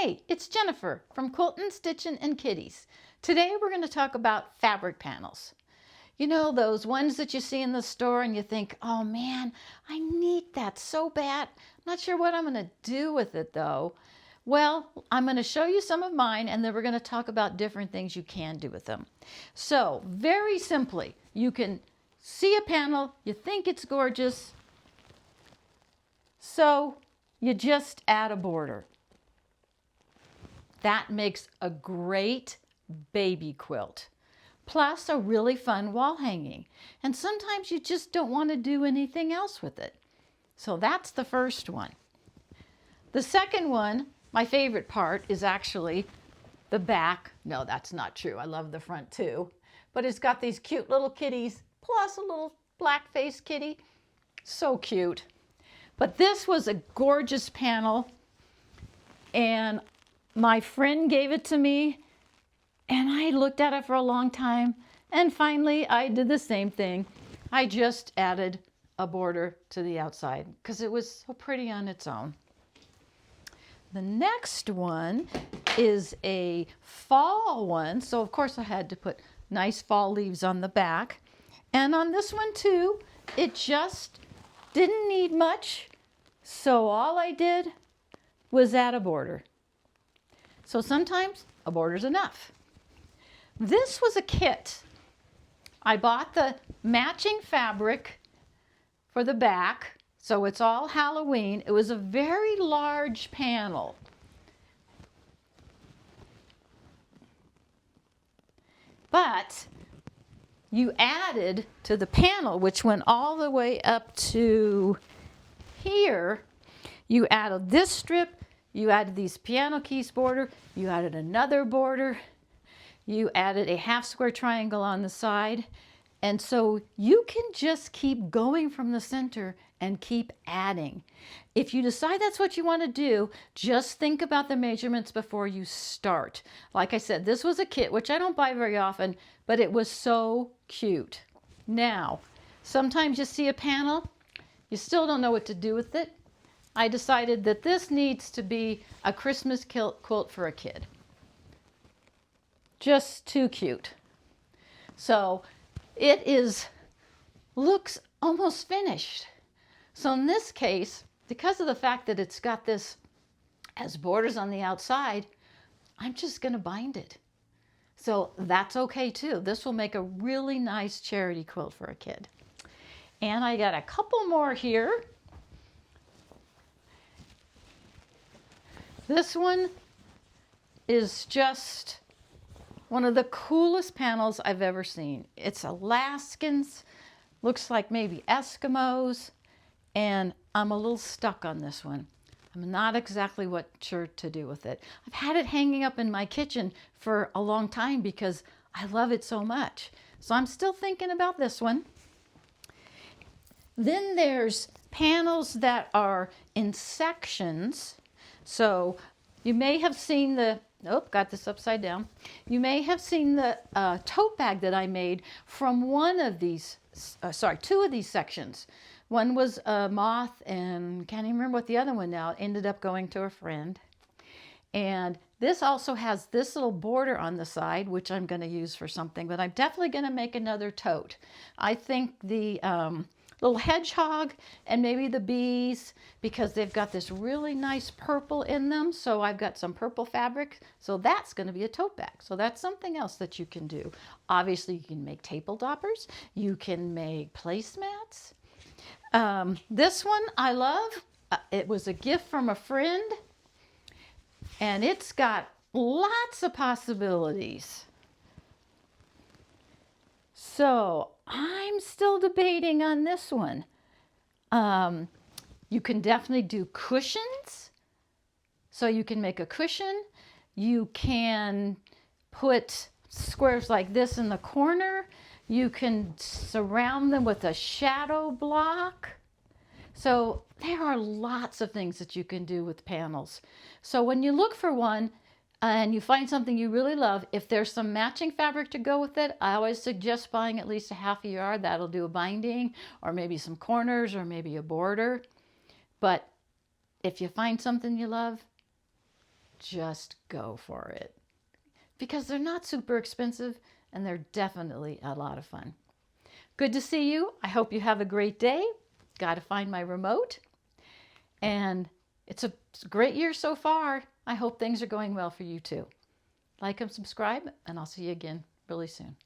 Hey, it's Jennifer from Quiltin', Stitchin' and Kitties. Today we're going to talk about fabric panels. You know, those ones that you see in the store and you think, oh man, I need that so bad. I'm not sure what I'm going to do with it though. Well, I'm going to show you some of mine and then we're going to talk about different things you can do with them. So, very simply, you can see a panel, you think it's gorgeous, so you just add a border. That makes a great baby quilt, plus a really fun wall hanging. And sometimes you just don't want to do anything else with it. So that's the first one. The second one, my favorite part, is actually the back. No, that's not true. I love the front too. But it's got these cute little kitties, plus a little black-faced kitty. So cute. But this was a gorgeous panel, and my friend gave it to me, and I looked at it for a long time, and finally I did the same thing. I just added a border to the outside because it was so pretty on its own. The next one is a fall one, so of course I had to put nice fall leaves on the back. And on this one too, it just didn't need much, so all I did was add a border. So sometimes a border's enough. This was a kit. I bought the matching fabric for the back, so it's all Halloween. It was a very large panel. But you added to the panel, which went all the way up to here, you added this strip. You added these piano keys border, you added another border, you added a half square triangle on the side, and so you can just keep going from the center and keep adding. If you decide that's what you want to do, just think about the measurements before you start. Like I said, this was a kit, which I don't buy very often, but it was so cute. Now, sometimes you see a panel, you still don't know what to do with it. I decided that this needs to be a Christmas quilt for a kid. Just too cute. So it looks almost finished. So in this case, because of the fact that it's got this as borders on the outside, I'm just going to bind it. So that's okay too. This will make a really nice charity quilt for a kid. And I got a couple more here. This one is just one of the coolest panels I've ever seen. It's Alaskans, looks like maybe Eskimos, and I'm a little stuck on this one. I'm not exactly sure to do with it. I've had it hanging up in my kitchen for a long time because I love it so much. So I'm still thinking about this one. Then there's panels that are in sections. So you may have seen got this upside down. You may have seen the tote bag that I made from two of these sections. One was a moth, and can't even remember what the other one now. It ended up going to a friend. And this also has this little border on the side, which I'm going to use for something, but I'm definitely going to make another tote. I think the little hedgehog and maybe the bees, because they've got this really nice purple in them. So I've got some purple fabric. So that's going to be a tote bag. So that's something else that you can do. Obviously, you can make table toppers. You can make placemats. This one I love. It was a gift from a friend. And it's got lots of possibilities. So I'm still debating on this one. You can definitely do cushions. So you can make a cushion. You can put squares like this in the corner. You can surround them with a shadow block. So there are lots of things that you can do with panels. So when you look for one, and you find something you really love, if there's some matching fabric to go with it, I always suggest buying at least a half a yard. That'll do a binding, or maybe some corners, or maybe a border. But if you find something you love, just go for it. Because they're not super expensive and they're definitely a lot of fun. Good to see you. I hope you have a great day. Got to find my remote. And it's a great year so far. I hope things are going well for you too. Like and subscribe, and I'll see you again really soon.